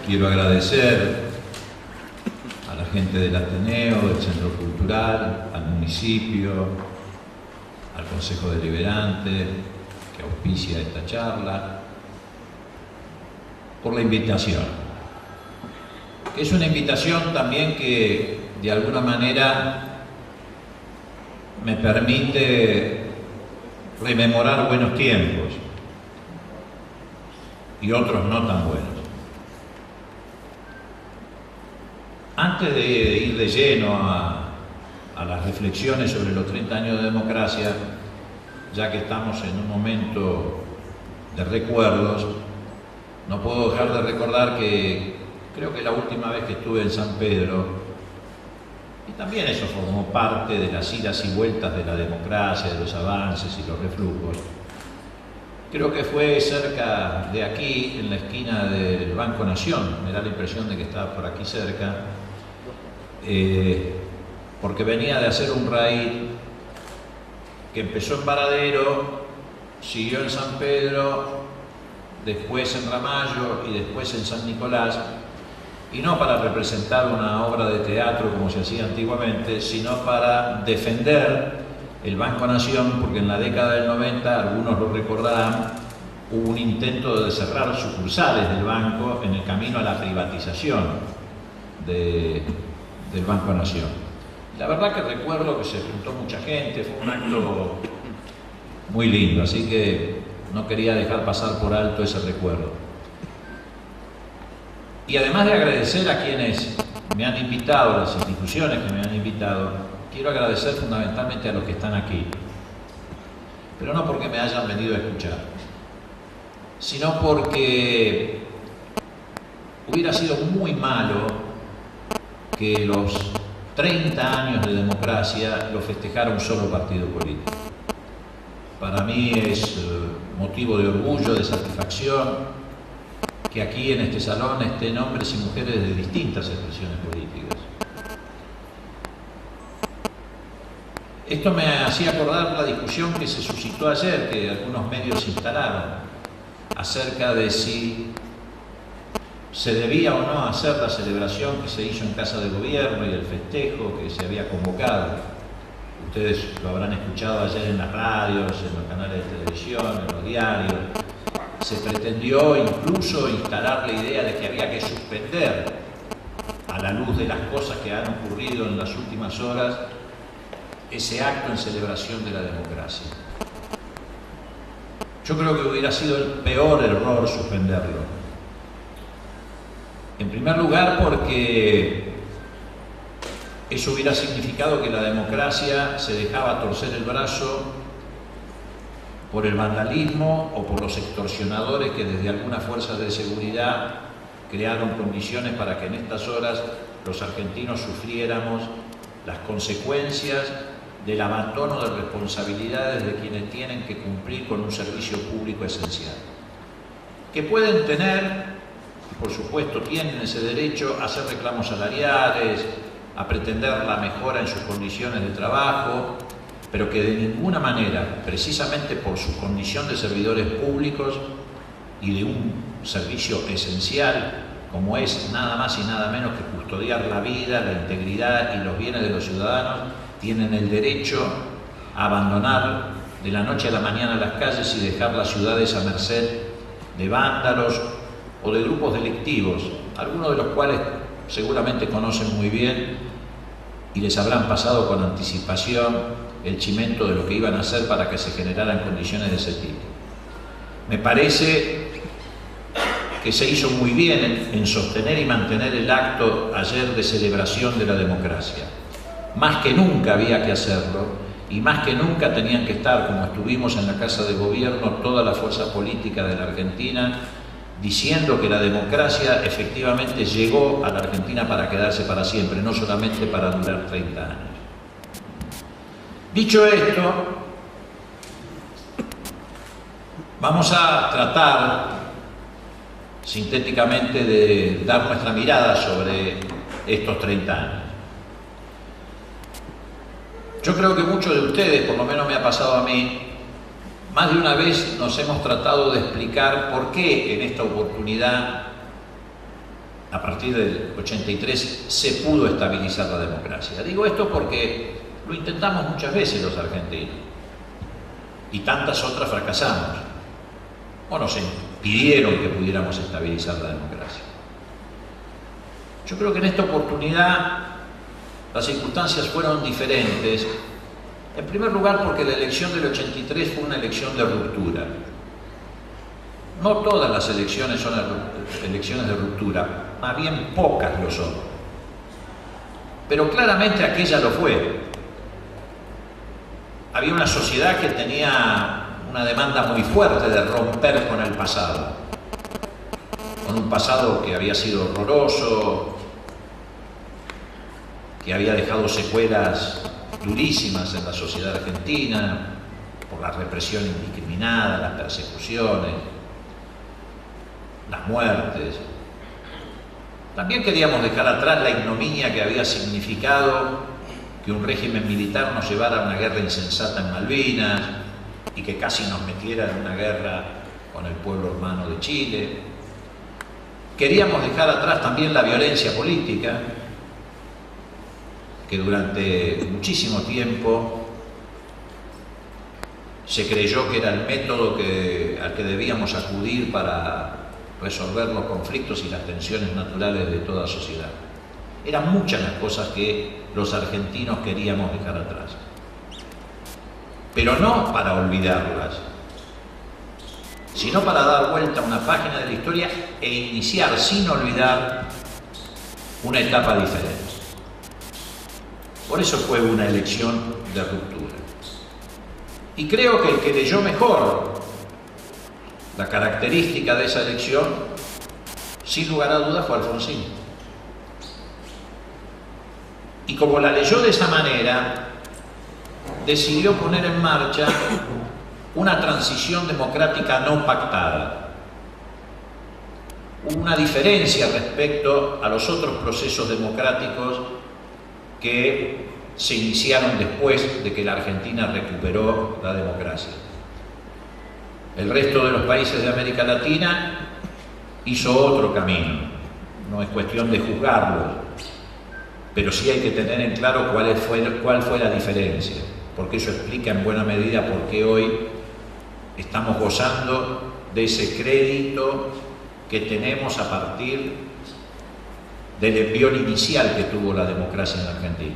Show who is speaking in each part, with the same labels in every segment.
Speaker 1: Quiero agradecer a la gente del Ateneo, del Centro Cultural, al municipio, al Consejo Deliberante que auspicia esta charla, por la invitación. Es una invitación también que de alguna manera me permite rememorar buenos tiempos y otros no tan buenos. Antes de ir de lleno a las reflexiones sobre los 30 años de democracia, ya que estamos en un momento de recuerdos, no puedo dejar de recordar que creo que la última vez que estuve en San Pedro, y también eso formó parte de las idas y vueltas de la democracia, de los avances y los reflujos, creo que fue cerca de aquí, en la esquina del Banco Nación, me da la impresión de que estaba por aquí cerca, porque venía de hacer un raid que empezó en Varadero, siguió en San Pedro, después en Ramallo y después en San Nicolás, y no para representar una obra de teatro como se hacía antiguamente, sino para defender el Banco Nación, porque en la década del 90, algunos lo recordarán, hubo un intento de cerrar sucursales del banco en el camino a la privatización del Banco Nación. La verdad que recuerdo que se juntó mucha gente, fue un acto muy lindo, así que no quería dejar pasar por alto ese recuerdo. Y además de agradecer a quienes me han invitado, a las instituciones que me han invitado, quiero agradecer fundamentalmente a los que están aquí, pero no porque me hayan venido a escuchar, sino porque hubiera sido muy malo que los 30 años de democracia lo festejara un solo partido político. Para mí es motivo de orgullo, de satisfacción, que aquí en este salón estén hombres y mujeres de distintas expresiones políticas. Esto me hacía acordar la discusión que se suscitó ayer, que algunos medios instalaron, acerca de si se debía o no hacer la celebración que se hizo en Casa de Gobierno y el festejo que se había convocado. Ustedes lo habrán escuchado ayer en las radios, en los canales de televisión, en los diarios. Se pretendió incluso instalar la idea de que había que suspender, a la luz de las cosas que han ocurrido en las últimas horas, ese acto en celebración de la democracia. Yo creo que hubiera sido el peor error suspenderlo. En primer lugar, porque eso hubiera significado que la democracia se dejaba torcer el brazo por el vandalismo o por los extorsionadores que desde algunas fuerzas de seguridad crearon condiciones para que en estas horas los argentinos sufriéramos las consecuencias del abandono de responsabilidades de quienes tienen que cumplir con un servicio público esencial. Que pueden tener, por supuesto tienen ese derecho, a hacer reclamos salariales, a pretender la mejora en sus condiciones de trabajo, pero que de ninguna manera, precisamente por su condición de servidores públicos y de un servicio esencial, como es nada más y nada menos que custodiar la vida, la integridad y los bienes de los ciudadanos, tienen el derecho a abandonar de la noche a la mañana las calles y dejar las ciudades a merced de vándalos o de grupos delictivos, algunos de los cuales seguramente conocen muy bien y les habrán pasado con anticipación el chimento de lo que iban a hacer para que se generaran condiciones de ese tipo. Me parece que se hizo muy bien en sostener y mantener el acto ayer de celebración de la democracia. Más que nunca había que hacerlo y más que nunca tenían que estar, como estuvimos en la Casa de Gobierno, toda la fuerza política de la Argentina, diciendo que la democracia efectivamente llegó a la Argentina para quedarse para siempre, no solamente para durar 30 años. Dicho esto, vamos a tratar sintéticamente de dar nuestra mirada sobre estos 30 años. Yo creo que muchos de ustedes, por lo menos me ha pasado a mí, más de una vez nos hemos tratado de explicar por qué en esta oportunidad a partir del 83 se pudo estabilizar la democracia. Digo esto porque lo intentamos muchas veces los argentinos y tantas otras fracasamos o nos impidieron que pudiéramos estabilizar la democracia. Yo creo que en esta oportunidad las circunstancias fueron diferentes. En primer lugar, porque la elección del 83 fue una elección de ruptura. No todas las elecciones son elecciones de ruptura, más bien pocas lo son. Pero claramente aquella lo fue. Había una sociedad que tenía una demanda muy fuerte de romper con el pasado, con un pasado que había sido horroroso, que había dejado secuelas durísimas en la sociedad argentina por la represión indiscriminada, las persecuciones, las muertes. También queríamos dejar atrás la ignominia que había significado que un régimen militar nos llevara a una guerra insensata en Malvinas y que casi nos metiera en una guerra con el pueblo hermano de Chile. Queríamos dejar atrás también la violencia política, que durante muchísimo tiempo se creyó que era el método al que debíamos acudir para resolver los conflictos y las tensiones naturales de toda sociedad. Eran muchas las cosas que los argentinos queríamos dejar atrás, pero no para olvidarlas, sino para dar vuelta a una página de la historia e iniciar, sin olvidar, una etapa diferente. Por eso fue una elección de ruptura. Y creo que el que leyó mejor la característica de esa elección, sin lugar a dudas, fue Alfonsín. Y como la leyó de esa manera, decidió poner en marcha una transición democrática no pactada. Hubo una diferencia respecto a los otros procesos democráticos que se iniciaron después de que la Argentina recuperó la democracia. El resto de los países de América Latina hizo otro camino. No es cuestión de juzgarlos, pero sí hay que tener en claro cuál fue la diferencia, porque eso explica en buena medida por qué hoy estamos gozando de ese crédito que tenemos a partir del envión inicial que tuvo la democracia en Argentina.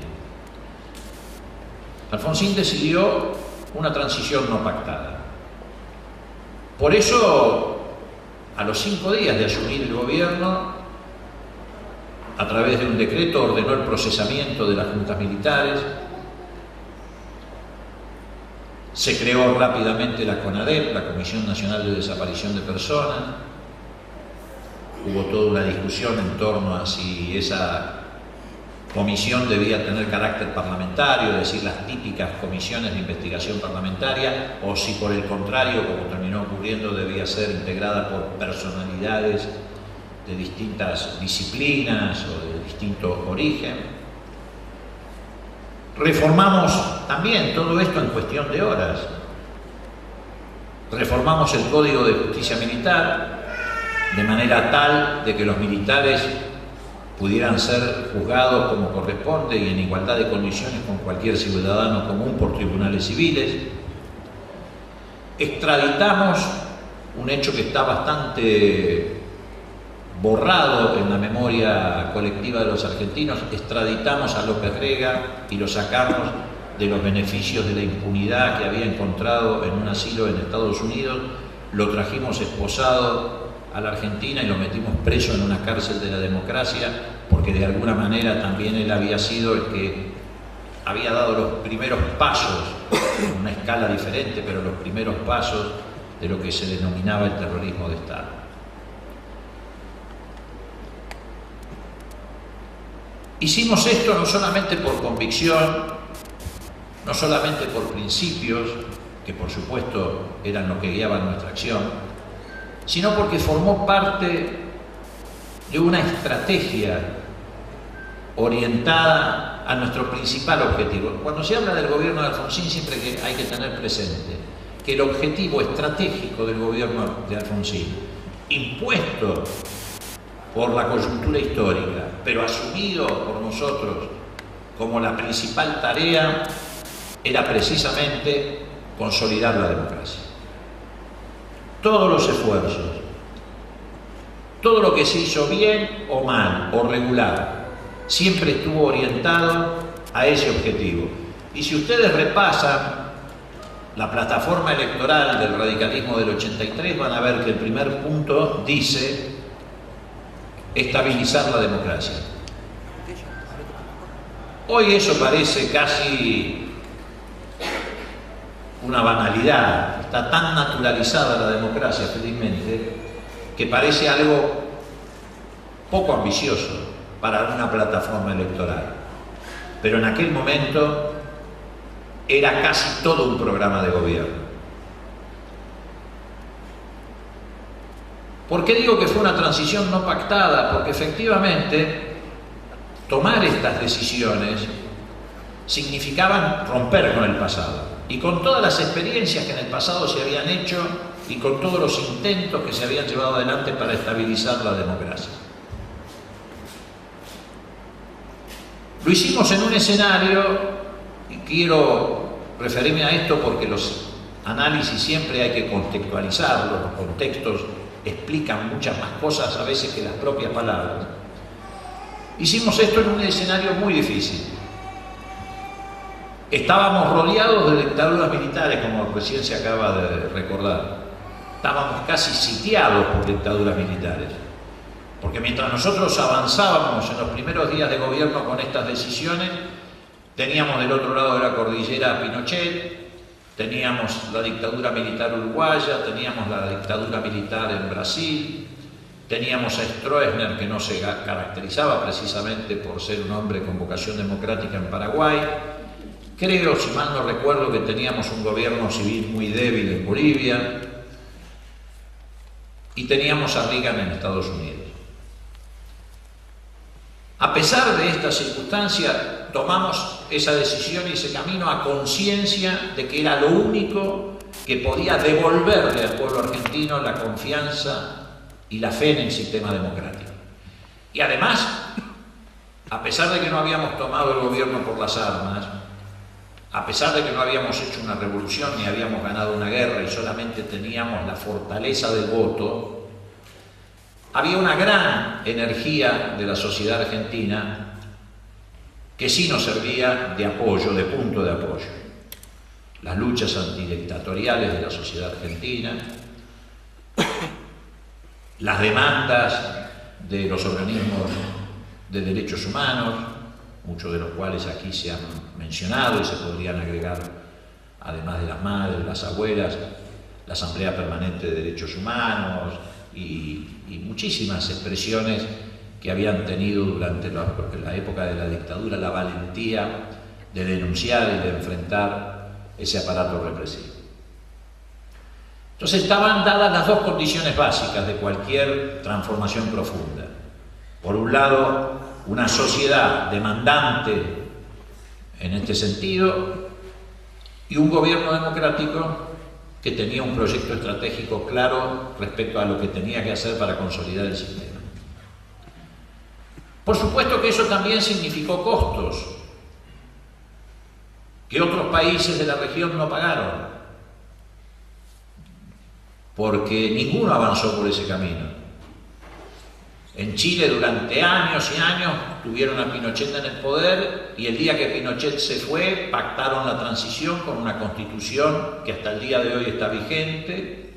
Speaker 1: Alfonsín decidió una transición no pactada. Por eso, a los 5 días de asumir el gobierno, a través de un decreto ordenó el procesamiento de las juntas militares, se creó rápidamente la CONADEP, la Comisión Nacional de Desaparición de Personas. Hubo toda una discusión en torno a si esa comisión debía tener carácter parlamentario, es decir, las típicas comisiones de investigación parlamentaria, o si por el contrario, como terminó ocurriendo, debía ser integrada por personalidades de distintas disciplinas o de distinto origen. Reformamos también todo esto en cuestión de horas. Reformamos el Código de Justicia Militar de manera tal de que los militares pudieran ser juzgados como corresponde y en igualdad de condiciones con cualquier ciudadano común por tribunales civiles. Extraditamos un hecho que está bastante borrado en la memoria colectiva de los argentinos. Extraditamos a López Rega y lo sacamos de los beneficios de la impunidad que había encontrado en un asilo en Estados Unidos, lo trajimos esposado a la Argentina y lo metimos preso en una cárcel de la democracia, porque de alguna manera también él había sido el que había dado los primeros pasos, en una escala diferente, pero los primeros pasos de lo que se denominaba el terrorismo de Estado. Hicimos esto no solamente por convicción, no solamente por principios, que por supuesto eran lo que guiaban nuestra acción, sino porque formó parte de una estrategia orientada a nuestro principal objetivo. Cuando se habla del gobierno de Alfonsín, siempre hay que tener presente que el objetivo estratégico del gobierno de Alfonsín, impuesto por la coyuntura histórica, pero asumido por nosotros como la principal tarea, era precisamente consolidar la democracia. Todos los esfuerzos, todo lo que se hizo bien o mal o regular, siempre estuvo orientado a ese objetivo. Y si ustedes repasan la plataforma electoral del radicalismo del 83, van a ver que el primer punto dice estabilizar la democracia. Hoy eso parece casi una banalidad, está tan naturalizada la democracia, felizmente, que parece algo poco ambicioso para una plataforma electoral. Pero en aquel momento era casi todo un programa de gobierno. ¿Por qué digo que fue una transición no pactada? Porque efectivamente tomar estas decisiones significaban romper con el pasado y con todas las experiencias que en el pasado se habían hecho y con todos los intentos que se habían llevado adelante para estabilizar la democracia. Lo hicimos en un escenario, y quiero referirme a esto porque los análisis siempre hay que contextualizarlos, los contextos explican muchas más cosas a veces que las propias palabras. Hicimos esto en un escenario muy difícil. Estábamos rodeados de dictaduras militares, como recién se acaba de recordar. Estábamos casi sitiados por dictaduras militares. Porque mientras nosotros avanzábamos en los primeros días de gobierno con estas decisiones, teníamos del otro lado de la cordillera a Pinochet, teníamos la dictadura militar uruguaya, teníamos la dictadura militar en Brasil, teníamos a Stroessner, que no se caracterizaba precisamente por ser un hombre con vocación democrática en Paraguay. Creo, si mal no recuerdo, que teníamos un gobierno civil muy débil en Bolivia y teníamos a Reagan en Estados Unidos. A pesar de esta circunstancia, tomamos esa decisión y ese camino a conciencia de que era lo único que podía devolverle al pueblo argentino la confianza y la fe en el sistema democrático. Y además, a pesar de que no habíamos tomado el gobierno por las armas, a pesar de que no habíamos hecho una revolución ni habíamos ganado una guerra y solamente teníamos la fortaleza del voto, había una gran energía de la sociedad argentina que sí nos servía de apoyo, de punto de apoyo. Las luchas antidictatoriales de la sociedad argentina, las demandas de los organismos de derechos humanos, muchos de los cuales aquí se han mencionado y se podrían agregar, además de las madres, las abuelas, la Asamblea Permanente de Derechos Humanos y muchísimas expresiones que habían tenido durante la época de la dictadura la valentía de denunciar y de enfrentar ese aparato represivo. Entonces estaban dadas las dos condiciones básicas de cualquier transformación profunda. Por un lado, una sociedad demandante en este sentido y un gobierno democrático que tenía un proyecto estratégico claro respecto a lo que tenía que hacer para consolidar el sistema. Por supuesto que eso también significó costos que otros países de la región no pagaron, porque ninguno avanzó por ese camino. En Chile durante años y años tuvieron a Pinochet en el poder y el día que Pinochet se fue pactaron la transición con una constitución que hasta el día de hoy está vigente.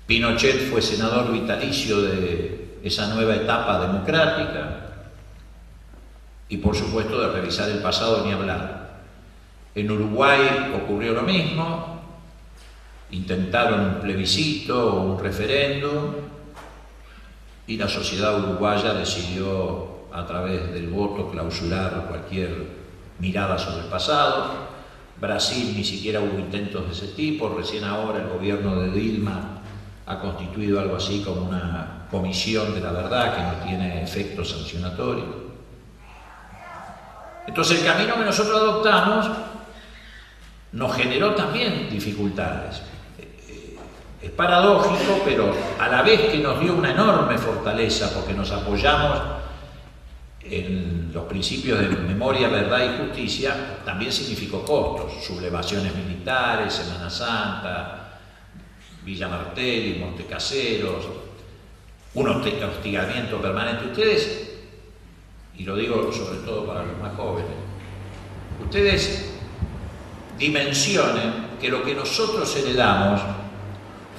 Speaker 1: Pinochet fue senador vitalicio de esa nueva etapa democrática y por supuesto de revisar el pasado ni hablar. En Uruguay ocurrió lo mismo, intentaron un plebiscito o un referéndum y la sociedad uruguaya decidió a través del voto clausurar cualquier mirada sobre el pasado. Brasil ni siquiera hubo intentos de ese tipo, recién ahora el gobierno de Dilma ha constituido algo así como una comisión de la verdad que no tiene efecto sancionatorio. Entonces el camino que nosotros adoptamos nos generó también dificultades. Es paradójico, pero a la vez que nos dio una enorme fortaleza porque nos apoyamos en los principios de memoria, verdad y justicia, también significó costos, sublevaciones militares, Semana Santa, Villa Martelli, Montecaseros, un hostigamiento permanente. Ustedes, y lo digo sobre todo para los más jóvenes, ustedes dimensionen que lo que nosotros heredamos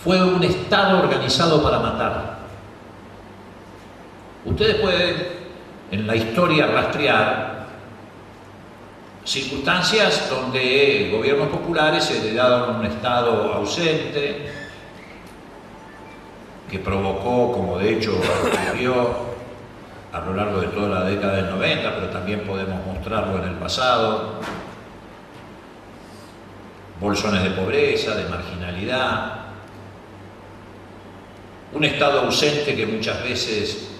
Speaker 1: fue un Estado organizado para matar. Ustedes pueden en la historia rastrear circunstancias donde gobiernos populares heredaron un Estado ausente, que provocó, como de hecho ocurrió a lo largo de toda la década del 90, pero también podemos mostrarlo en el pasado, bolsones de pobreza, de marginalidad, un Estado ausente que muchas veces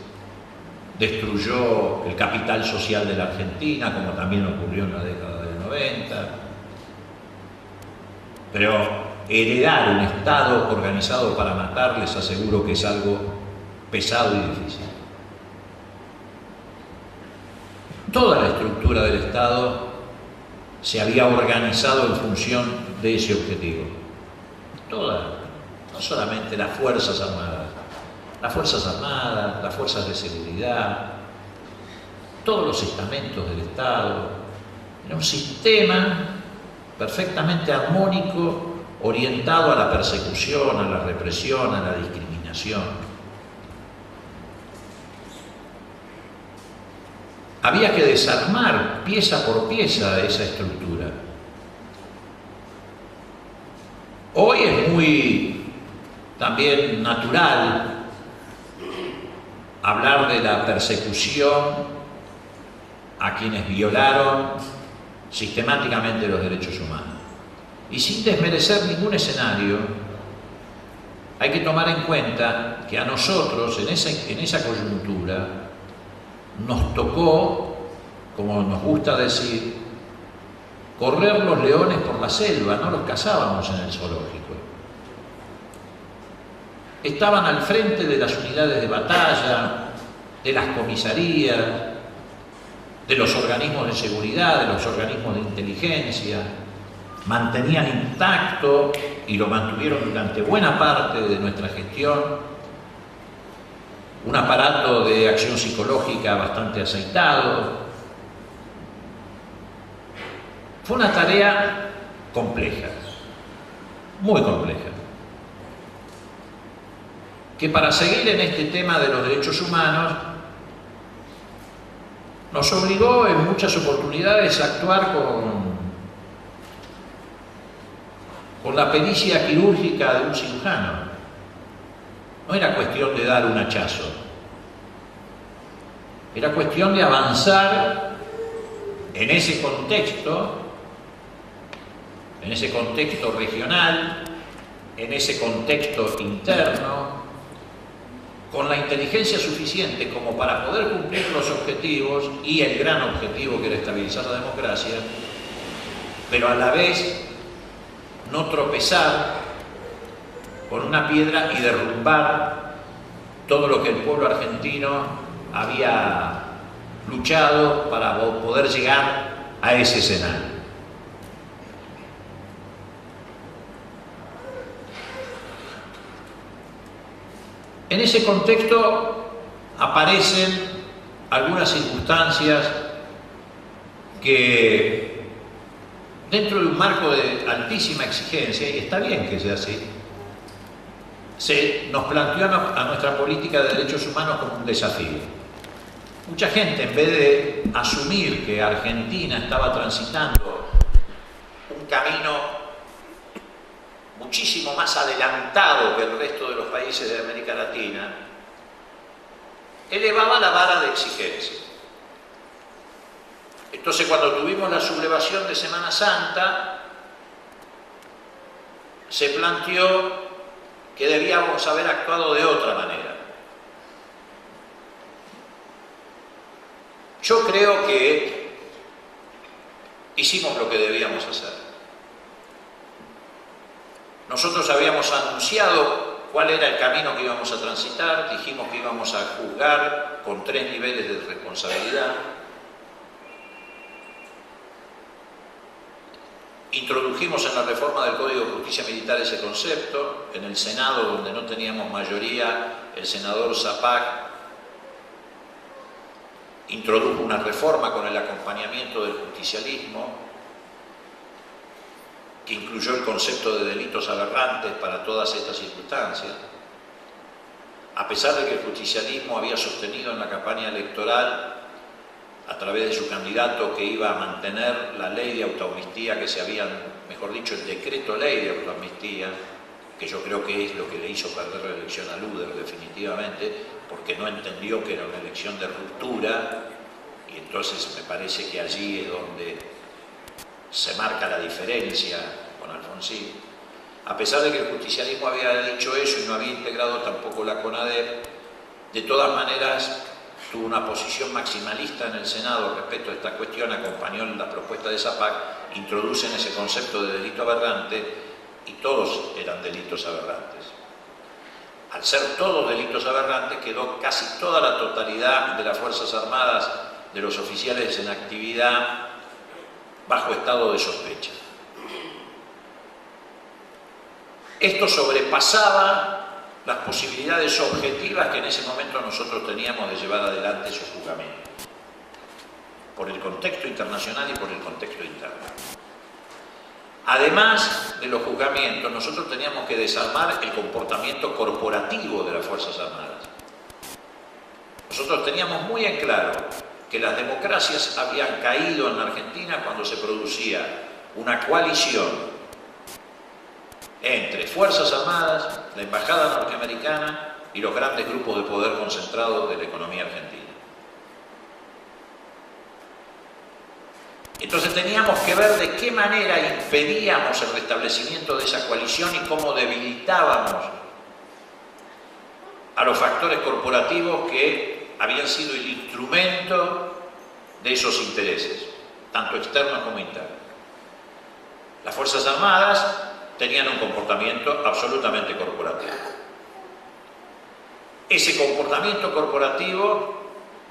Speaker 1: destruyó el capital social de la Argentina, como también ocurrió en la década del 90. Pero heredar un Estado organizado para matar, les aseguro que es algo pesado y difícil. Toda la estructura del Estado se había organizado en función de ese objetivo. Toda, no solamente las Fuerzas Armadas, las Fuerzas de Seguridad, todos los estamentos del Estado. Era un sistema perfectamente armónico, orientado a la persecución, a la represión, a la discriminación. Había que desarmar pieza por pieza esa estructura. Hoy es muy también natural hablar de la persecución a quienes violaron sistemáticamente los derechos humanos. Y sin desmerecer ningún escenario, hay que tomar en cuenta que a nosotros, en esa coyuntura, nos tocó, como nos gusta decir, correr los leones por la selva, no los cazábamos en el zoológico. Estaban al frente de las unidades de batalla, de las comisarías, de los organismos de seguridad, de los organismos de inteligencia, mantenían intacto, y lo mantuvieron durante buena parte de nuestra gestión, un aparato de acción psicológica bastante aceitado. Fue una tarea compleja, muy compleja, que para seguir en este tema de los derechos humanos nos obligó en muchas oportunidades a actuar con la pericia quirúrgica de un cirujano. No era cuestión de dar un hachazo, era cuestión de avanzar en ese contexto regional, en ese contexto interno, con la inteligencia suficiente como para poder cumplir los objetivos y el gran objetivo que era estabilizar la democracia, pero a la vez no tropezar con una piedra y derrumbar todo lo que el pueblo argentino había luchado para poder llegar a ese escenario. En ese contexto aparecen algunas circunstancias que, dentro de un marco de altísima exigencia, y está bien que sea así, nos planteó a nuestra política de derechos humanos como un desafío. Mucha gente, en vez de asumir que Argentina estaba transitando un camino muchísimo más adelantado que el resto de los países de América Latina, elevaba la vara de exigencia. Entonces, cuando tuvimos la sublevación de Semana Santa, se planteó que debíamos haber actuado de otra manera. Yo creo que hicimos lo que debíamos hacer. Nosotros habíamos anunciado cuál era el camino que íbamos a transitar, dijimos que íbamos a juzgar con 3 niveles de responsabilidad. Introdujimos en la reforma del Código de Justicia Militar ese concepto. En el Senado, donde no teníamos mayoría, el senador Zapac introdujo una reforma con el acompañamiento del justicialismo, que incluyó el concepto de delitos aberrantes para todas estas circunstancias. A pesar de que el justicialismo había sostenido en la campaña electoral, a través de su candidato, que iba a mantener la ley de autoamnistía que se habían, mejor dicho, el decreto ley de autoamnistía, que yo creo que es lo que le hizo perder la elección a Luder definitivamente, porque no entendió que era una elección de ruptura, y entonces me parece que allí es donde se marca la diferencia con Alfonsín. A pesar de que el justicialismo había dicho eso y no había integrado tampoco la CONADEP, de todas maneras tuvo una posición maximalista en el Senado respecto a esta cuestión, acompañó la propuesta de Zapac, introducen ese concepto de delito aberrante y todos eran delitos aberrantes. Al ser todos delitos aberrantes, quedó casi toda la totalidad de las Fuerzas Armadas, de los oficiales en actividad, bajo estado de sospecha. Esto sobrepasaba las posibilidades objetivas que en ese momento nosotros teníamos de llevar adelante esos juzgamientos, por el contexto internacional y por el contexto interno. Además de los juzgamientos, nosotros teníamos que desarmar el comportamiento corporativo de las Fuerzas Armadas. Nosotros teníamos muy en claro que las democracias habían caído en la Argentina cuando se producía una coalición entre Fuerzas Armadas, la Embajada norteamericana y los grandes grupos de poder concentrados de la economía argentina. Entonces teníamos que ver de qué manera impedíamos el restablecimiento de esa coalición y cómo debilitábamos a los factores corporativos que habían sido el instrumento de esos intereses, tanto externos como internos. Las Fuerzas Armadas tenían un comportamiento absolutamente corporativo. Ese comportamiento corporativo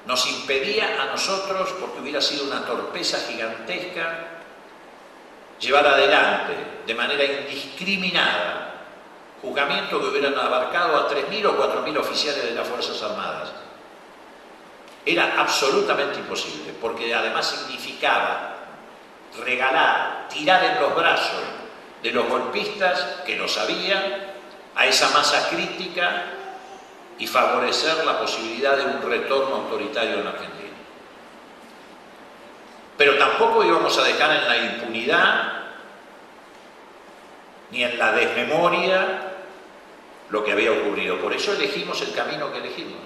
Speaker 1: nos impedía a nosotros, porque hubiera sido una torpeza gigantesca, llevar adelante de manera indiscriminada juzgamientos que hubieran abarcado a 3.000 o 4.000 oficiales de las Fuerzas Armadas. Era absolutamente imposible, porque además significaba regalar, tirar en los brazos de los golpistas, que lo sabían, a esa masa crítica y favorecer la posibilidad de un retorno autoritario en la Argentina. Pero tampoco íbamos a dejar en la impunidad ni en la desmemoria lo que había ocurrido. Por eso elegimos el camino que elegimos.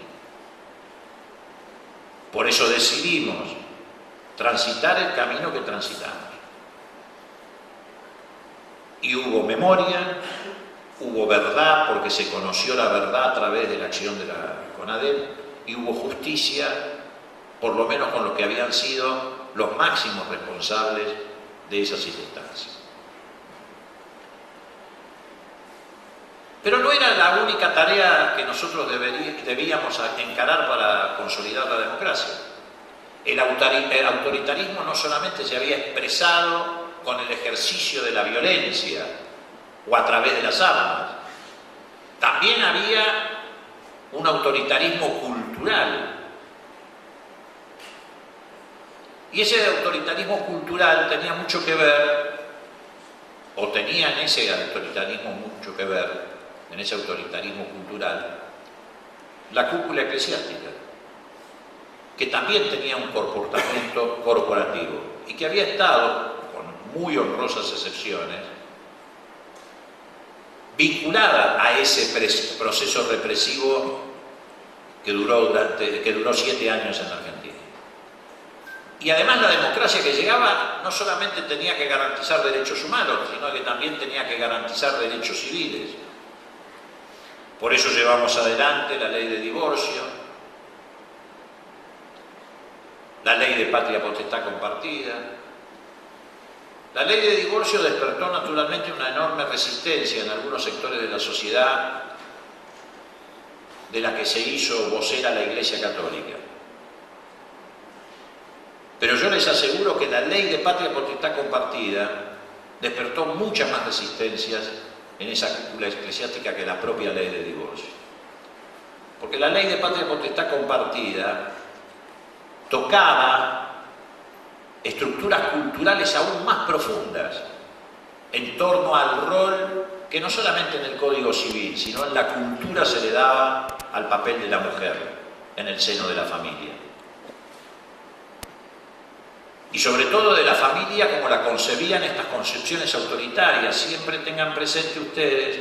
Speaker 1: Por eso decidimos transitar el camino que transitamos. Y hubo memoria, hubo verdad, porque se conoció la verdad a través de la acción de la CONADEP, y hubo justicia, por lo menos con los que habían sido los máximos responsables de esas circunstancias. Pero no era la única tarea que nosotros debíamos encarar para consolidar la democracia. El autoritarismo no solamente se había expresado con el ejercicio de la violencia o a través de las armas, también había un autoritarismo cultural. Y ese autoritarismo cultural tenía mucho que ver, o tenía en ese autoritarismo mucho que ver, en ese autoritarismo cultural, la cúpula eclesiástica, que también tenía un comportamiento corporativo y que había estado, con muy honrosas excepciones, vinculada a ese proceso represivo que duró 7 años en la Argentina. Y además la democracia que llegaba no solamente tenía que garantizar derechos humanos, sino que también tenía que garantizar derechos civiles. Por eso llevamos adelante la ley de divorcio, la ley de patria potestad compartida, La ley de divorcio despertó naturalmente una enorme resistencia en algunos sectores de la sociedad de la que se hizo vocera la Iglesia Católica. Pero yo les aseguro que la ley de patria potestad compartida despertó muchas más resistencias en esa cúpula eclesiástica que la propia ley de divorcio. Porque la ley de patria potestad compartida tocaba estructuras culturales aún más profundas en torno al rol que no solamente en el Código Civil, sino en la cultura se le daba al papel de la mujer en el seno de la familia. Y sobre todo de la familia como la concebían estas concepciones autoritarias. Siempre tengan presente ustedes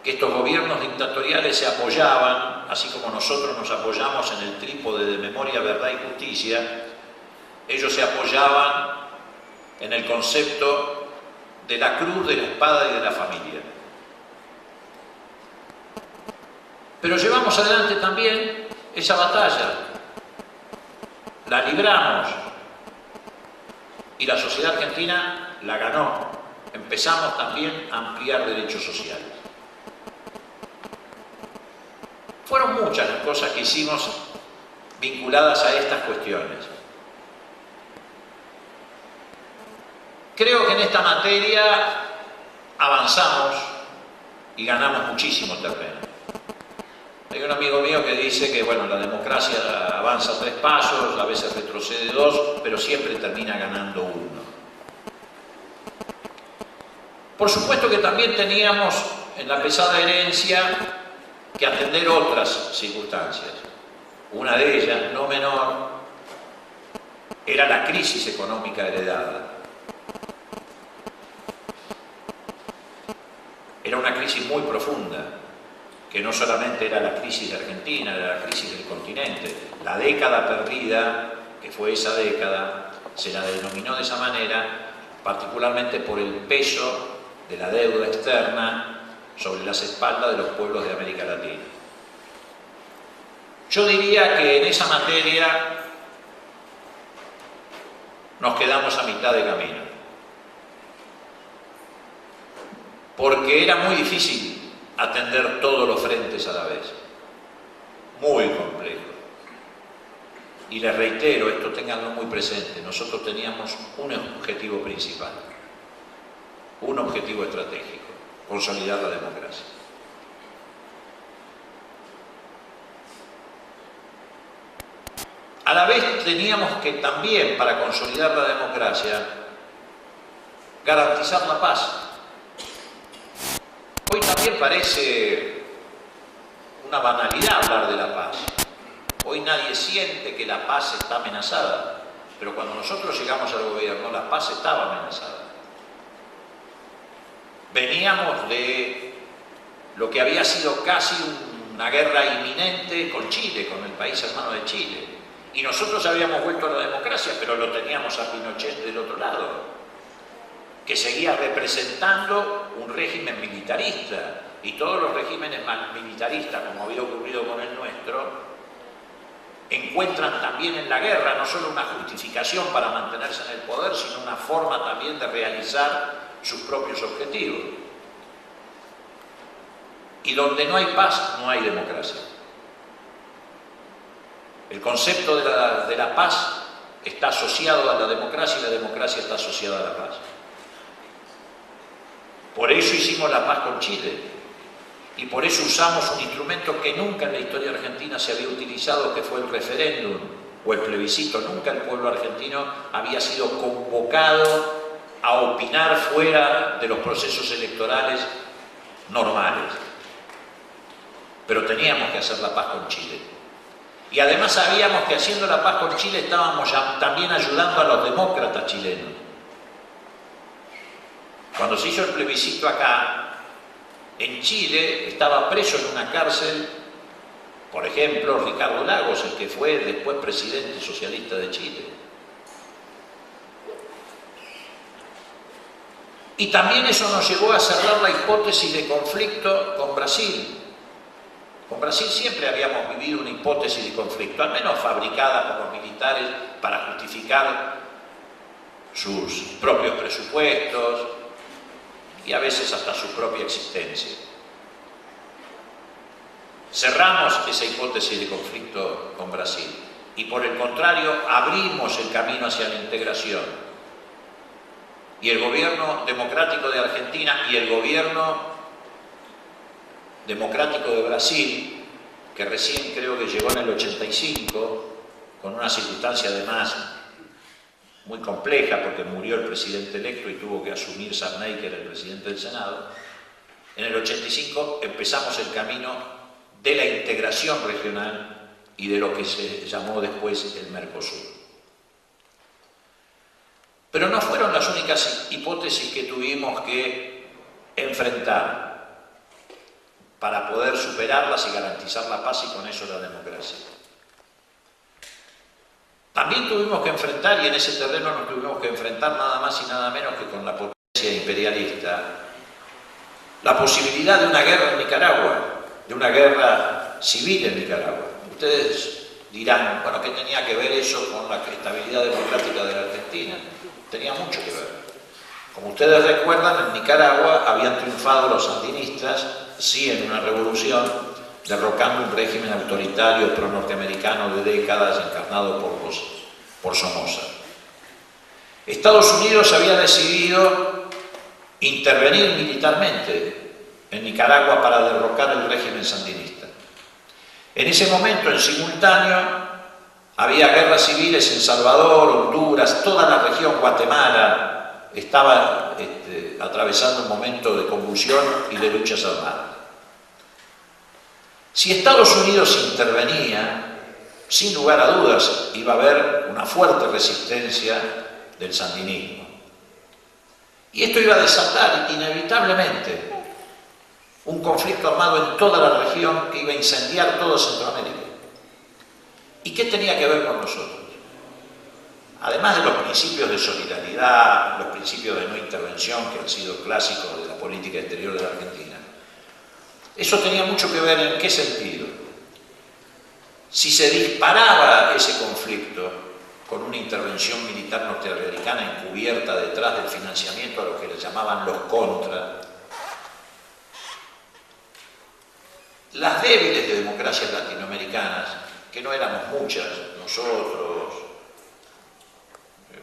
Speaker 1: que estos gobiernos dictatoriales se apoyaban, así como nosotros nos apoyamos en el trípode de memoria, verdad y justicia, ellos se apoyaban en el concepto de la cruz, de la espada y de la familia. Pero llevamos adelante también esa batalla, la libramos y la sociedad argentina la ganó. Empezamos también a ampliar derechos sociales. Fueron muchas las cosas que hicimos vinculadas a estas cuestiones. Creo que en esta materia avanzamos y ganamos muchísimo terreno. Hay un amigo mío que dice que, bueno, la democracia avanza 3 pasos, a veces retrocede 2, pero siempre termina ganando 1. Por supuesto que también teníamos en la pesada herencia que atender otras circunstancias. Una de ellas, no menor, era la crisis económica heredada. Era una crisis muy profunda, que no solamente era la crisis de Argentina, era la crisis del continente. La década perdida, que fue esa década, se la denominó de esa manera, particularmente por el peso de la deuda externa sobre las espaldas de los pueblos de América Latina. Yo diría que en esa materia nos quedamos a mitad de camino, porque era muy difícil atender todos los frentes a la vez, muy complejo. Y les reitero, esto ténganlo muy presente, nosotros teníamos un objetivo principal, un objetivo estratégico: consolidar la democracia. A la vez teníamos que también, para consolidar la democracia, garantizar la paz. Hoy también parece una banalidad hablar de la paz. Hoy nadie siente que la paz está amenazada, pero cuando nosotros llegamos al gobierno, la paz estaba amenazada. Veníamos de lo que había sido casi una guerra inminente con Chile, con el país hermano de Chile. Y nosotros habíamos vuelto a la democracia, pero lo teníamos a Pinochet del otro lado, que seguía representando un régimen militarista. Y todos los regímenes militaristas, como había ocurrido con el nuestro, encuentran también en la guerra no solo una justificación para mantenerse en el poder, sino una forma también de realizar sus propios objetivos. Y donde no hay paz, no hay democracia. El concepto de la paz está asociado a la democracia y la democracia está asociada a la paz. Por eso hicimos la paz con Chile y por eso usamos un instrumento que nunca en la historia argentina se había utilizado, que fue el referéndum o el plebiscito. Nunca el pueblo argentino había sido convocado a opinar fuera de los procesos electorales normales. Pero teníamos que hacer la paz con Chile. Y además sabíamos que haciendo la paz con Chile estábamos también ayudando a los demócratas chilenos. Cuando se hizo el plebiscito acá, en Chile estaba preso en una cárcel, por ejemplo, Ricardo Lagos, el que fue después presidente socialista de Chile. Y también eso nos llevó a cerrar la hipótesis de conflicto con Brasil. Con Brasil siempre habíamos vivido una hipótesis de conflicto, al menos fabricada por los militares para justificar sus propios presupuestos y a veces hasta su propia existencia. Cerramos esa hipótesis de conflicto con Brasil y por el contrario abrimos el camino hacia la integración. Y el gobierno democrático de Argentina y el gobierno democrático de Brasil, que recién creo que llegó en el 85, con una circunstancia además muy compleja porque murió el presidente electo y tuvo que asumir Sarney, que era el presidente del Senado. En el 85 empezamos el camino de la integración regional y de lo que se llamó después el Mercosur. Pero no fueron las únicas hipótesis que tuvimos que enfrentar para poder superarlas y garantizar la paz y con eso la democracia. También tuvimos que enfrentar, y en ese terreno nos tuvimos que enfrentar nada más y nada menos que con la potencia imperialista, la posibilidad de una guerra en Nicaragua, de una guerra civil en Nicaragua. Ustedes dirán, bueno, ¿qué tenía que ver eso con la estabilidad democrática de la Argentina? Tenía mucho que ver. Como ustedes recuerdan, en Nicaragua habían triunfado los sandinistas, sí, en una revolución, derrocando un régimen autoritario pro-norteamericano de décadas encarnado por Somoza. Estados Unidos había decidido intervenir militarmente en Nicaragua para derrocar el régimen sandinista. En ese momento, en simultáneo, había guerras civiles en Salvador, Honduras, toda la región, Guatemala, estaba atravesando un momento de convulsión y de luchas armadas. Si Estados Unidos intervenía, sin lugar a dudas iba a haber una fuerte resistencia del sandinismo. Y esto iba a desatar inevitablemente un conflicto armado en toda la región que iba a incendiar toda Centroamérica. ¿Y qué tenía que ver con nosotros? Además de los principios de solidaridad, los principios de no intervención que han sido clásicos de la política exterior de la Argentina, eso tenía mucho que ver en qué sentido. Si se disparaba ese conflicto con una intervención militar norteamericana encubierta detrás del financiamiento a lo que le llamaban los contras, las débiles de democracias latinoamericanas, que no éramos muchas, nosotros,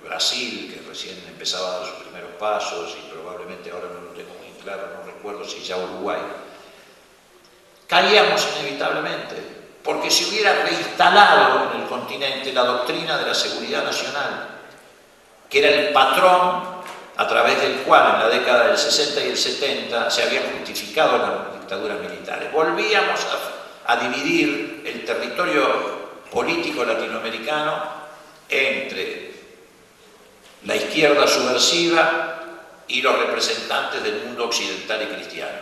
Speaker 1: Brasil, que recién empezaba a dar sus primeros pasos y probablemente ahora no lo tengo muy claro, no recuerdo si ya Uruguay, caíamos inevitablemente, porque se hubiera reinstalado en el continente la doctrina de la seguridad nacional, que era el patrón a través del cual en la década del 60 y el 70 se habían justificado las dictaduras militares. Volvíamos a dividir el territorio político latinoamericano entre la izquierda subversiva y los representantes del mundo occidental y cristiano.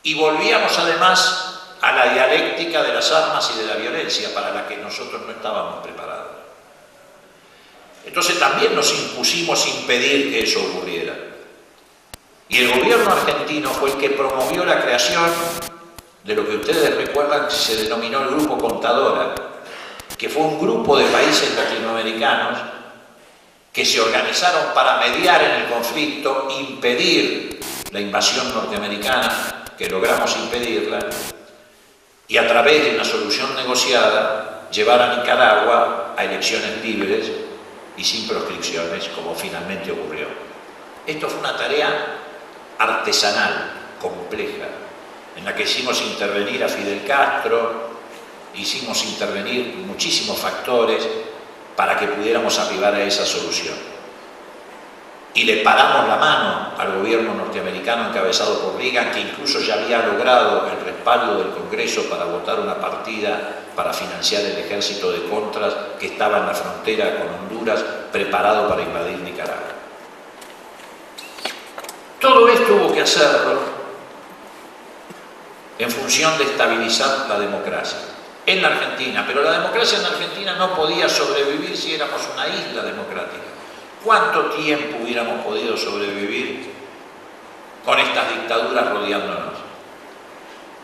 Speaker 1: Y volvíamos además a la dialéctica de las armas y de la violencia para la que nosotros no estábamos preparados. Entonces también nos impusimos impedir que eso ocurriera. Y el gobierno argentino fue el que promovió la creación de lo que ustedes recuerdan que se denominó el Grupo Contadora, que fue un grupo de países latinoamericanos que se organizaron para mediar en el conflicto, impedir la invasión norteamericana, que logramos impedirla, y a través de una solución negociada llevar a Nicaragua a elecciones libres y sin proscripciones, como finalmente ocurrió. Esto fue una tarea artesanal, compleja, en la que hicimos intervenir a Fidel Castro, hicimos intervenir muchísimos factores para que pudiéramos arribar a esa solución. Y le paramos la mano al gobierno norteamericano encabezado por Reagan, que incluso ya había logrado el respaldo del Congreso para votar una partida para financiar el ejército de contras que estaba en la frontera con Honduras, preparado para invadir Nicaragua. Todo esto hubo que hacerlo en función de estabilizar la democracia en la Argentina, pero la democracia en Argentina no podía sobrevivir si éramos una isla democrática. ¿Cuánto tiempo hubiéramos podido sobrevivir con estas dictaduras rodeándonos?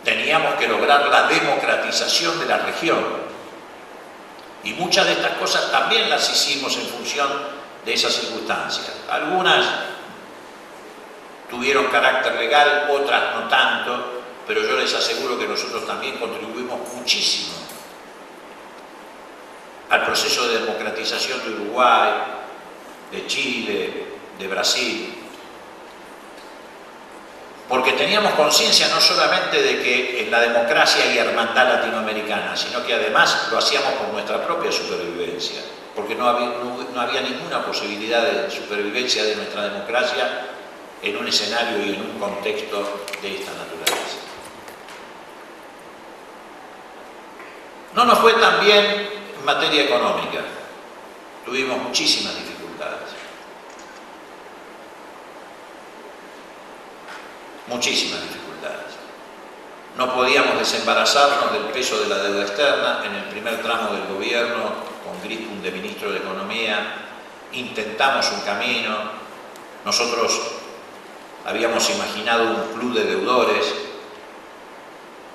Speaker 1: Teníamos que lograr la democratización de la región. Y muchas de estas cosas también las hicimos en función de esas circunstancias. Algunas tuvieron carácter legal, otras no tanto, pero yo les aseguro que nosotros también contribuimos muchísimo al proceso de democratización de Uruguay, de Chile, de Brasil, porque teníamos conciencia no solamente de que en la democracia hay hermandad latinoamericana, sino que además lo hacíamos por nuestra propia supervivencia, porque no había ninguna posibilidad de supervivencia de nuestra democracia en un escenario y en un contexto de esta naturaleza. No nos fue tan bien en materia económica, tuvimos muchísimas dificultades. Muchísimas dificultades. No podíamos desembarazarnos del peso de la deuda externa. En el primer tramo del gobierno, con Grispum de ministro de Economía, intentamos un camino. Nosotros habíamos imaginado un club de deudores,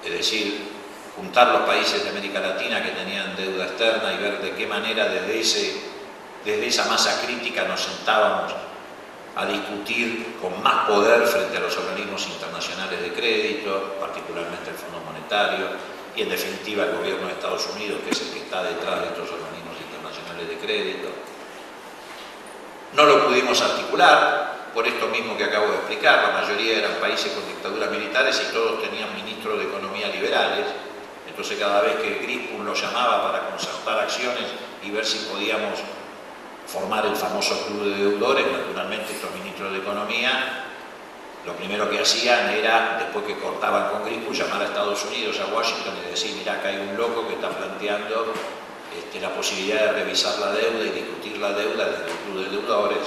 Speaker 1: es decir, juntar los países de América Latina que tenían deuda externa y ver de qué manera desde esa masa crítica nos sentábamos a discutir con más poder frente a los organismos internacionales de crédito, particularmente el Fondo Monetario, y en definitiva el gobierno de Estados Unidos, que es el que está detrás de estos organismos internacionales de crédito. No lo pudimos articular, por esto mismo que acabo de explicar. La mayoría eran países con dictaduras militares y todos tenían ministros de Economía liberales. Entonces cada vez que Grispum lo llamaba para concertar acciones y ver si podíamos formar el famoso club de deudores, naturalmente estos ministros de Economía, lo primero que hacían era, después que cortaban con Grispum, llamar a Estados Unidos, a Washington, y decir: mirá, acá hay un loco que está planteando la posibilidad de revisar la deuda y discutir la deuda desde el club de deudores.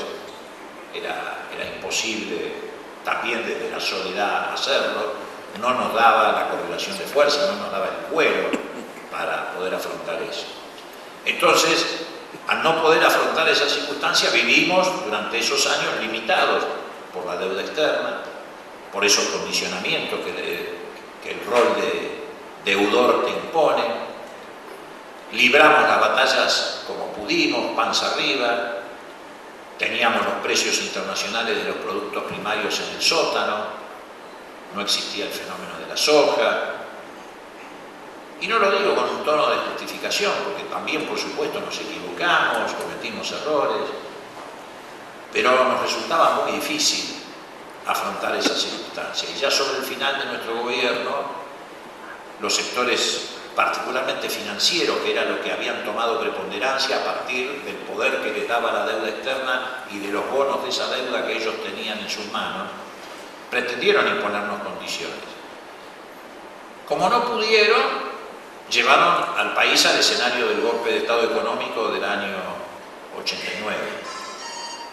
Speaker 1: Era imposible, también desde la soledad, hacerlo. No nos daba la correlación de fuerza, no nos daba el cuero para poder afrontar eso. Entonces, al no poder afrontar esa circunstancia, vivimos durante esos años limitados por la deuda externa, por esos condicionamientos que el rol de deudor te impone. Libramos las batallas como pudimos, panza arriba. Teníamos los precios internacionales de los productos primarios en el sótano. No existía el fenómeno de la soja. Y no lo digo con un tono de justificación, porque también, por supuesto, nos equivocamos, cometimos errores, pero nos resultaba muy difícil afrontar esa circunstancia. Y ya sobre el final de nuestro gobierno, los sectores, particularmente financieros, que era lo que habían tomado preponderancia a partir del poder que les daba la deuda externa y de los bonos de esa deuda que ellos tenían en sus manos, pretendieron imponernos condiciones. Como no pudieron, llevaron al país al escenario del golpe de Estado económico del año 89.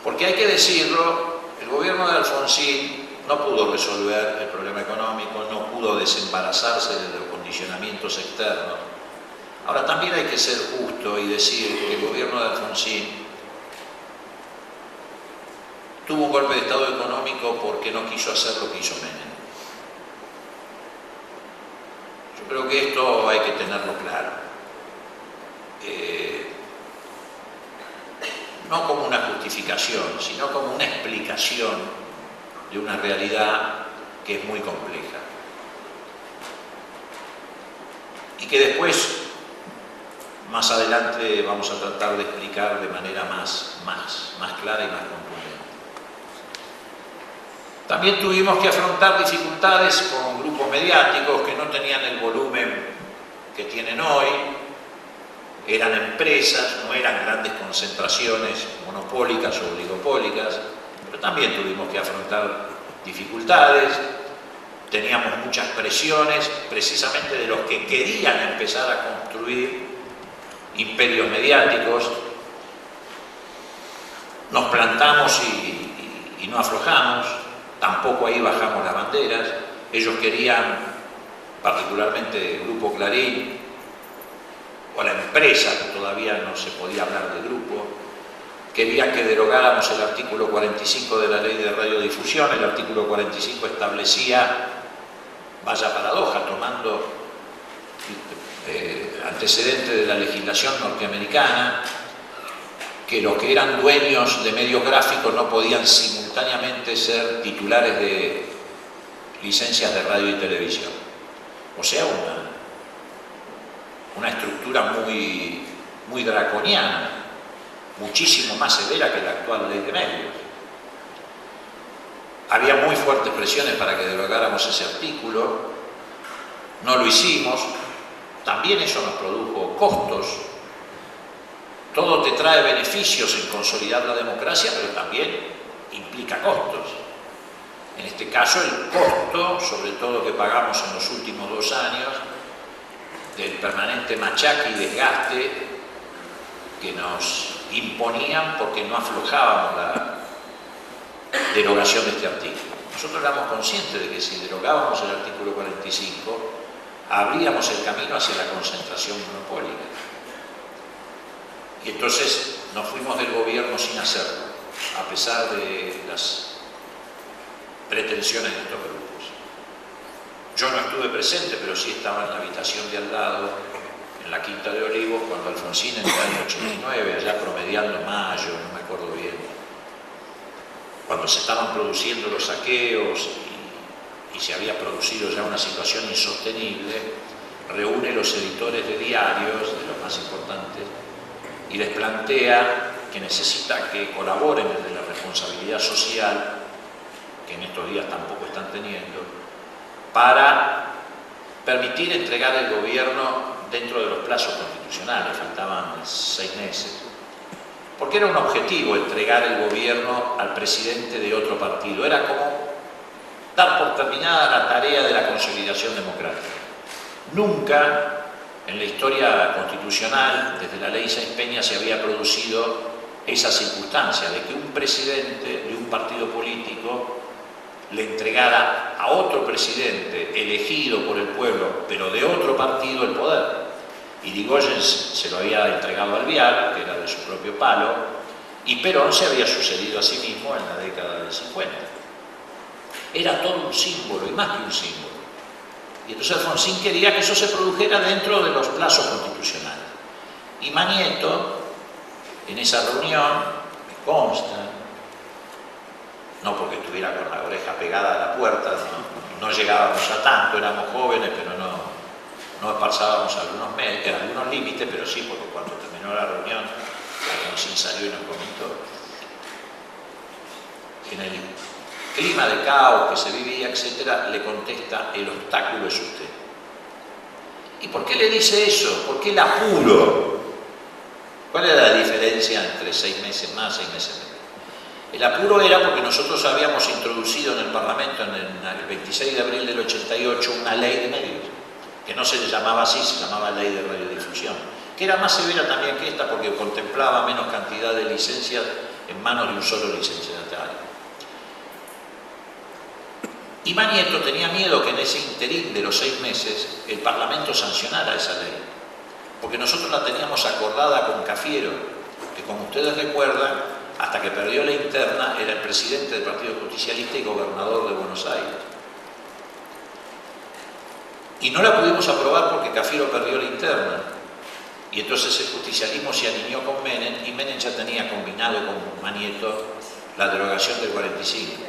Speaker 1: Porque hay que decirlo, el gobierno de Alfonsín no pudo resolver el problema económico, no pudo desembarazarse de los condicionamientos externos. Ahora, también hay que ser justo y decir que el gobierno de Alfonsín tuvo un golpe de Estado económico porque no quiso hacer lo que hizo Menem. Yo creo que esto hay que tenerlo claro. No como una justificación, sino como una explicación de una realidad que es muy compleja. Y que después, más adelante, vamos a tratar de explicar de manera más clara y más contundente. También tuvimos que afrontar dificultades con grupos mediáticos que no tenían el volumen que tienen hoy. Eran empresas, no eran grandes concentraciones monopólicas o oligopólicas, pero también tuvimos que afrontar dificultades. Teníamos muchas presiones, precisamente de los que querían empezar a construir imperios mediáticos. Nos plantamos y no aflojamos, tampoco ahí bajamos las banderas. Ellos querían, particularmente el Grupo Clarín, o la empresa, que todavía no se podía hablar de grupo, querían que derogáramos el artículo 45 de la Ley de Radiodifusión. El artículo 45 establecía, vaya paradoja, tomando antecedente de la legislación norteamericana, que los que eran dueños de medios gráficos no podían simultáneamente ser titulares de licencias de radio y televisión. O sea, una estructura muy draconiana, muchísimo más severa que la actual ley de medios. Había muy fuertes presiones para que derogáramos ese artículo, no lo hicimos, también eso nos produjo costos. Todo te trae beneficios en consolidar la democracia, pero también implica costos. En este caso, el costo, sobre todo que pagamos en los últimos 2 años, del permanente machaque y desgaste que nos imponían porque no aflojábamos la derogación de este artículo. Nosotros éramos conscientes de que si derogábamos el artículo 45, abríamos el camino hacia la concentración monopólica. Y entonces nos fuimos del gobierno sin hacerlo, a pesar de las pretensiones de estos grupos. Yo no estuve presente, pero sí estaba en la habitación de al lado, en la Quinta de Olivos, cuando Alfonsín en el año 89, allá promediando mayo, no me acuerdo bien, cuando se estaban produciendo los saqueos y se había producido ya una situación insostenible, reúne los editores de diarios, de los más importantes, y les plantea que necesita que colaboren desde la responsabilidad social, que en estos días tampoco están teniendo, para permitir entregar el gobierno dentro de los plazos constitucionales. Faltaban 6 meses. Porque era un objetivo entregar el gobierno al presidente de otro partido. Era como dar por terminada la tarea de la consolidación democrática. Nunca en la historia constitucional, desde la ley Sáenz Peña, se había producido esa circunstancia de que un presidente de un partido político le entregara a otro presidente elegido por el pueblo, pero de otro partido, el poder. Irigoyen se lo había entregado a Alvear, que era de su propio palo, y Perón se había sucedido a sí mismo en la década del 50. Era todo un símbolo, y más que un símbolo. Y entonces Alfonsín quería que eso se produjera dentro de los plazos constitucionales. Y Manieto, en esa reunión, me consta, no porque estuviera con la oreja pegada a la puerta, no llegábamos a tanto, éramos jóvenes, pero no pasábamos algunos límites, pero sí, porque cuando terminó la reunión, Alfonsín salió y nos comentó. En el clima de caos que se vivía, etcétera, le contesta: el obstáculo es usted. ¿Y por qué le dice eso? ¿Por qué el apuro? ¿Cuál era la diferencia entre 6 meses más, 6 meses menos? El apuro era porque nosotros habíamos introducido en el Parlamento, en el 26 de abril del 88, una ley de medios, que no se le llamaba así, se llamaba Ley de Radiodifusión, que era más severa también que esta porque contemplaba menos cantidad de licencias en manos de un solo licenciatario. Y Manieto tenía miedo que en ese interín de los 6 meses el Parlamento sancionara esa ley, porque nosotros la teníamos acordada con Cafiero, que como ustedes recuerdan, hasta que perdió la interna, era el presidente del Partido Justicialista y gobernador de Buenos Aires. Y no la pudimos aprobar porque Cafiero perdió la interna. Y entonces el justicialismo se alineó con Menem, y Menem ya tenía combinado con Manieto la derogación del 45.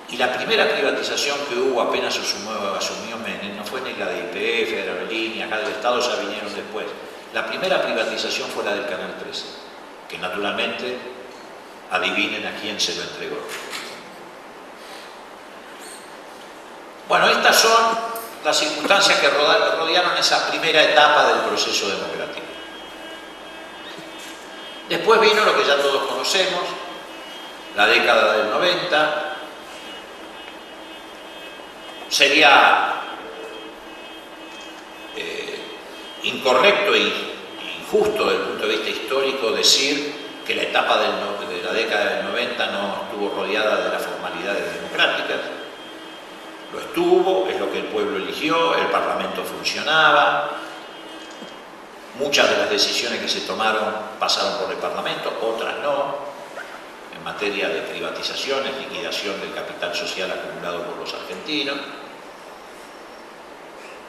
Speaker 1: Y la primera privatización que hubo apenas asumió Menem no fue ni la de YPF, de Aerolínea, acá del Estado ya vinieron después. La primera privatización fue la del Canal 13, que naturalmente, adivinen a quién se lo entregó. Bueno, estas son las circunstancias que rodearon esa primera etapa del proceso democrático. Después vino lo que ya todos conocemos, la década del 90. Sería incorrecto e injusto desde el punto de vista histórico decir que la etapa de la década del 90 no estuvo rodeada de las formalidades democráticas. Lo estuvo, es lo que el pueblo eligió, el Parlamento funcionaba, muchas de las decisiones que se tomaron pasaron por el Parlamento, otras no, en materia de privatizaciones, liquidación del capital social acumulado por los argentinos.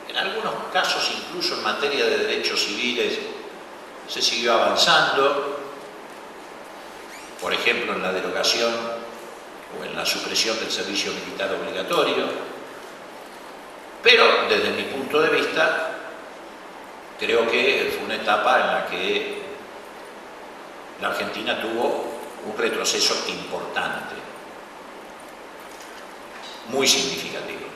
Speaker 1: En algunos casos, incluso en materia de derechos civiles, se siguió avanzando. por ejemplo en la derogación o en la supresión del servicio militar obligatorio, pero desde mi punto de vista creo que fue una etapa en la que la Argentina tuvo un retroceso importante, muy significativo,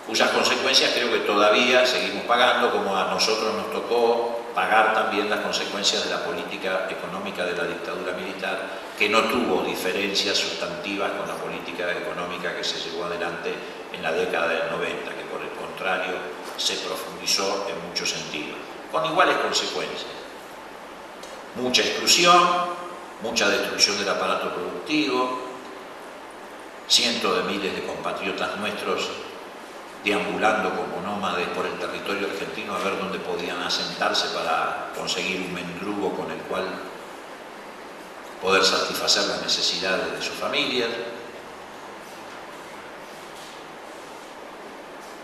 Speaker 1: cuyas consecuencias creo que todavía seguimos pagando, como a nosotros nos tocó pagar también las consecuencias de la política económica de la dictadura militar, que no tuvo diferencias sustantivas con la política económica que se llevó adelante en la década del 90, que por el contrario se profundizó en muchos sentidos, con iguales consecuencias. Mucha exclusión, mucha destrucción del aparato productivo, cientos de miles de compatriotas nuestros deambulando como nómades por el territorio argentino a ver dónde podían asentarse para conseguir un mendrugo con el cual poder satisfacer las necesidades de sus familias.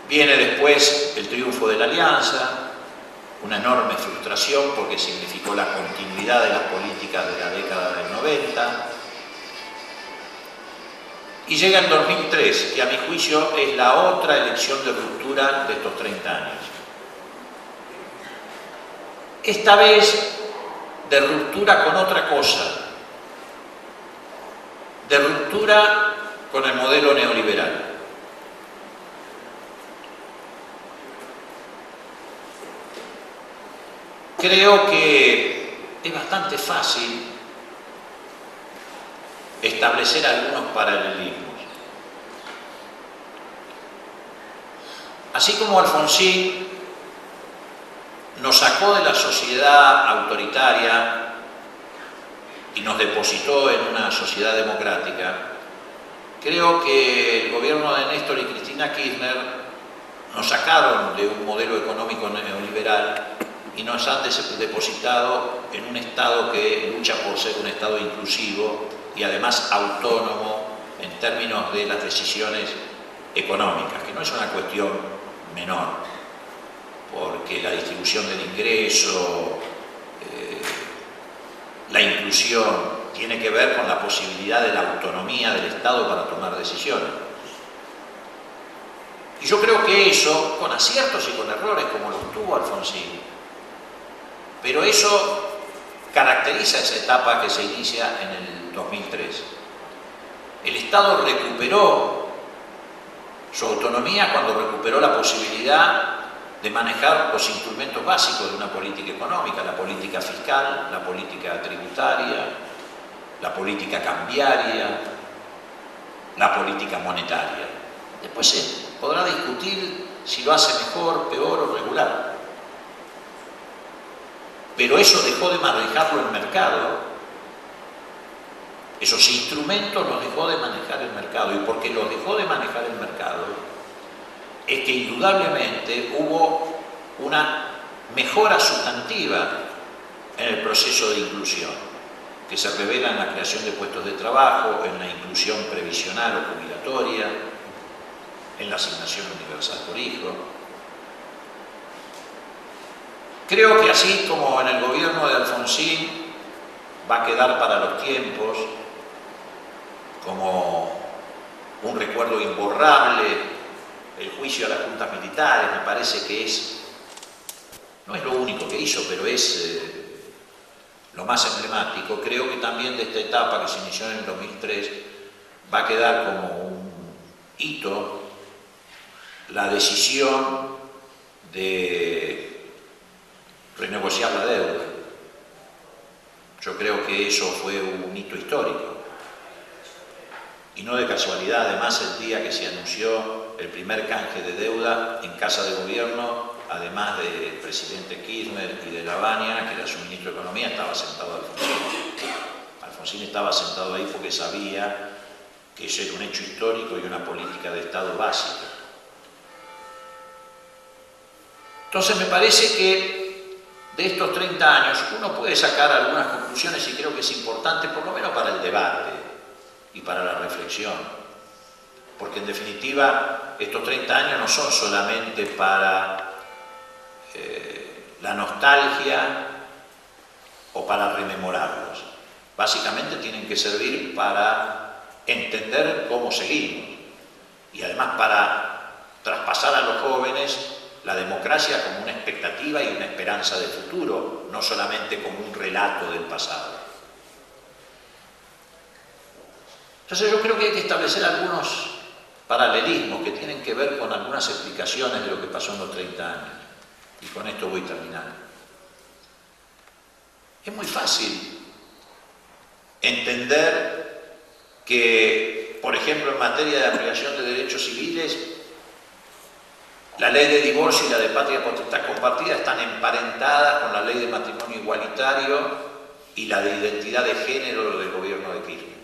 Speaker 1: Viene después el triunfo de la Alianza, una enorme frustración porque significó la continuidad de las políticas de la década del 90. Y llega el 2003, que a mi juicio es la otra elección de ruptura de estos 30 años. Esta vez de ruptura con otra cosa, de ruptura con el modelo neoliberal. Creo que es bastante fácil establecer algunos paralelismos. Así como Alfonsín nos sacó de la sociedad autoritaria y nos depositó en una sociedad democrática, creo que el gobierno de Néstor y Cristina Kirchner nos sacaron de un modelo económico neoliberal y nos han depositado en un Estado que lucha por ser un Estado inclusivo y además autónomo en términos de las decisiones económicas, que no es una cuestión menor, porque la distribución del ingreso, la inclusión, tiene que ver con la posibilidad de la autonomía del Estado para tomar decisiones. Y yo creo que eso, con aciertos y con errores, como los tuvo Alfonsín, pero eso caracteriza esa etapa que se inicia en el 2003. El Estado recuperó su autonomía cuando recuperó la posibilidad de manejar los instrumentos básicos de una política económica, la política fiscal, la política tributaria, la política cambiaria, la política monetaria. Después se podrá discutir si lo hace mejor, peor o regular. Pero eso dejó de manejarlo el mercado. Esos instrumentos los dejó de manejar el mercado. Y porque los dejó de manejar el mercado, es que indudablemente hubo una mejora sustantiva en el proceso de inclusión, que se revela en la creación de puestos de trabajo, en la inclusión previsional o jubilatoria, en la asignación universal por hijo. Creo que así como en el gobierno de Alfonsín va a quedar para los tiempos como un recuerdo imborrable el juicio a las juntas militares, me parece que no es lo único que hizo, pero es lo más emblemático. Creo que también de esta etapa que se inició en el 2003 va a quedar como un hito la decisión de renegociar la deuda. Yo creo que eso fue un hito histórico. Y no de casualidad, además, el día que se anunció el primer canje de deuda en Casa de Gobierno, además del presidente Kirchner y de Lavagna, que era su ministro de Economía, estaba sentado Alfonsín. Alfonsín estaba sentado ahí porque sabía que eso era un hecho histórico y una política de Estado básica. Entonces me parece que de estos 30 años uno puede sacar algunas conclusiones y creo que es importante, por lo menos para el debate y para la reflexión, porque en definitiva estos 30 años no son solamente para la nostalgia o para rememorarlos. Básicamente tienen que servir para entender cómo seguimos y además para traspasar a los jóvenes la democracia como una expectativa y una esperanza de futuro, no solamente como un relato del pasado. Entonces yo creo que hay que establecer algunos paralelismos que tienen que ver con algunas explicaciones de lo que pasó en los 30 años. Y con esto voy terminando. Es muy fácil entender que, por ejemplo, en materia de ampliación de derechos civiles, la ley de divorcio y la de patria potestad compartida están emparentadas con la ley de matrimonio igualitario y la de identidad de género del gobierno de Kirchner.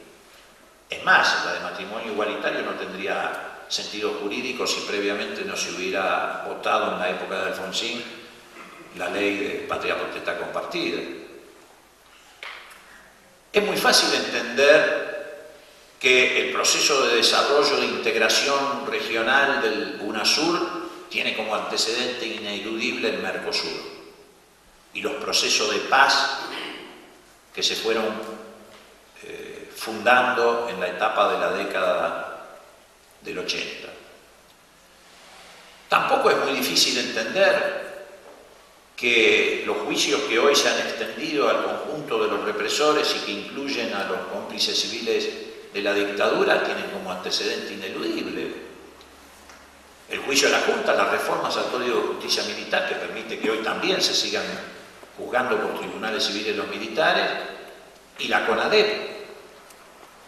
Speaker 1: Es más, la de matrimonio igualitario no tendría sentido jurídico si previamente no se hubiera votado en la época de Alfonsín la ley de patria potestad compartida. Es muy fácil entender que el proceso de desarrollo de integración regional del UNASUR tiene como antecedente ineludible el Mercosur y los procesos de paz que se fueron fundando en la etapa de la década del 80. Tampoco es muy difícil entender que los juicios que hoy se han extendido al conjunto de los represores y que incluyen a los cómplices civiles de la dictadura tienen como antecedente ineludible el juicio de la Junta, las reformas al Código de Justicia Militar, que permite que hoy también se sigan juzgando por tribunales civiles los militares, y la CONADEP,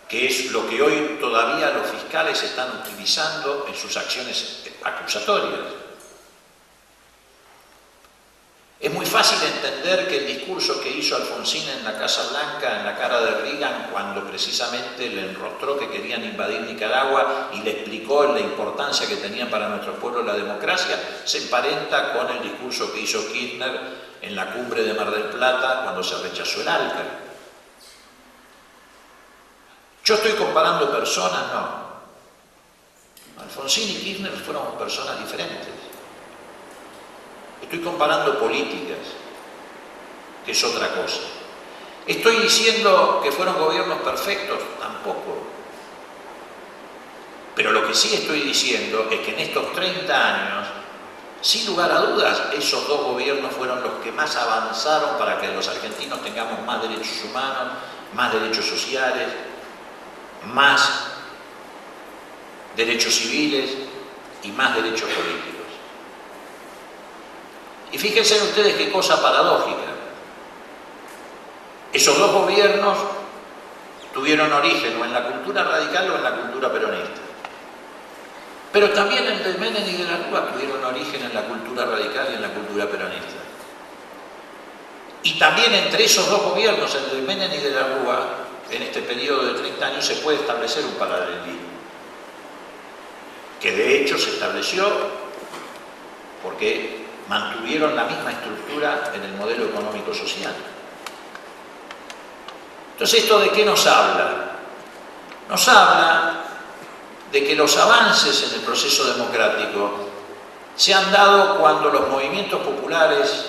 Speaker 1: que es lo que hoy todavía los fiscales están utilizando en sus acciones acusatorias. Es muy fácil entender que el discurso que hizo Alfonsín en la Casa Blanca, en la cara de Reagan, cuando precisamente le enrostró que querían invadir Nicaragua y le explicó la importancia que tenía para nuestro pueblo la democracia, se emparenta con el discurso que hizo Kirchner en la cumbre de Mar del Plata cuando se rechazó el ALCA. ¿Yo estoy comparando personas? No. Alfonsín y Kirchner fueron personas diferentes. Estoy comparando políticas, que es otra cosa. ¿Estoy diciendo que fueron gobiernos perfectos? Tampoco. Pero lo que sí estoy diciendo es que en estos 30 años, sin lugar a dudas, esos dos gobiernos fueron los que más avanzaron para que los argentinos tengamos más derechos humanos, más derechos sociales, más derechos civiles y más derechos políticos. Y fíjense ustedes qué cosa paradójica. Esos dos gobiernos tuvieron origen o en la cultura radical o en la cultura peronista. Pero también el de Menem y de la Rúa tuvieron origen en la cultura radical y en la cultura peronista. Y también entre esos dos gobiernos, el de Menem y de la Rúa, en este periodo de 30 años se puede establecer un paralelismo, que de hecho se estableció porque mantuvieron la misma estructura en el modelo económico-social. Entonces, ¿esto de qué nos habla? Nos habla de que los avances en el proceso democrático se han dado cuando los movimientos populares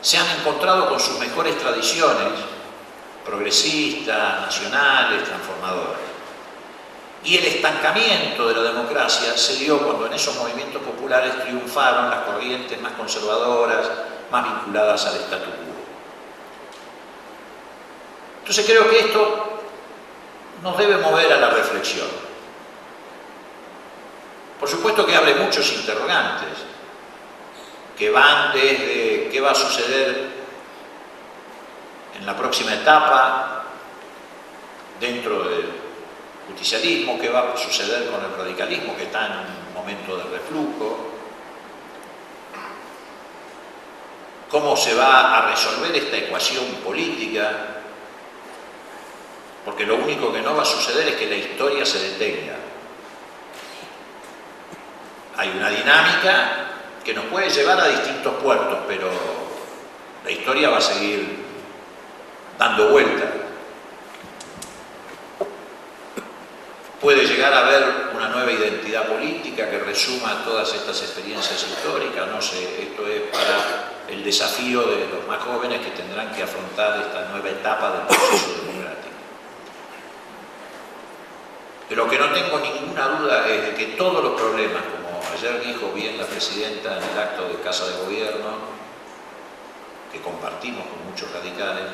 Speaker 1: se han encontrado con sus mejores tradiciones, progresistas, nacionales, transformadoras. Y el estancamiento de la democracia se dio cuando en esos movimientos populares triunfaron las corrientes más conservadoras, más vinculadas al statu quo. Entonces creo que esto nos debe mover a la reflexión. Por supuesto que abre muchos interrogantes, que van desde qué va a suceder en la próxima etapa dentro del justicialismo, qué va a suceder con el radicalismo que está en un momento de reflujo, cómo se va a resolver esta ecuación política, porque lo único que no va a suceder es que la historia se detenga. Hay una dinámica que nos puede llevar a distintos puertos, pero la historia va a seguir dando vuelta. Puede llegar a haber una nueva nueva identidad política que resuma todas estas experiencias históricas, no sé, esto es para el desafío de los más jóvenes que tendrán que afrontar esta nueva etapa del proceso democrático. De lo que no tengo ninguna duda es de que todos los problemas, como ayer dijo bien la presidenta en el acto de Casa de Gobierno, que compartimos con muchos radicales,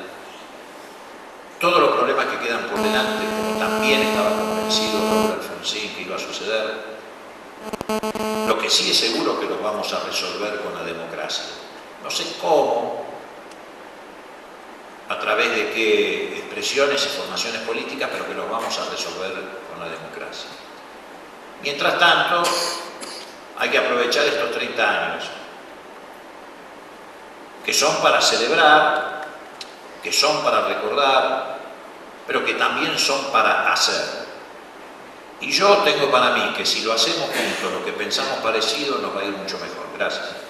Speaker 1: todos los problemas que quedan por delante, como también estaba convencido Raúl Alfonsín que iba a suceder, lo que sí es seguro que los vamos a resolver con la democracia. No sé cómo, a través de qué expresiones y formaciones políticas, pero que los vamos a resolver con la democracia. Mientras tanto, hay que aprovechar estos 30 años, que son para celebrar, que son para recordar, pero que también son para hacer. Y yo tengo para mí que si lo hacemos juntos, lo que pensamos parecido, nos va a ir mucho mejor. Gracias.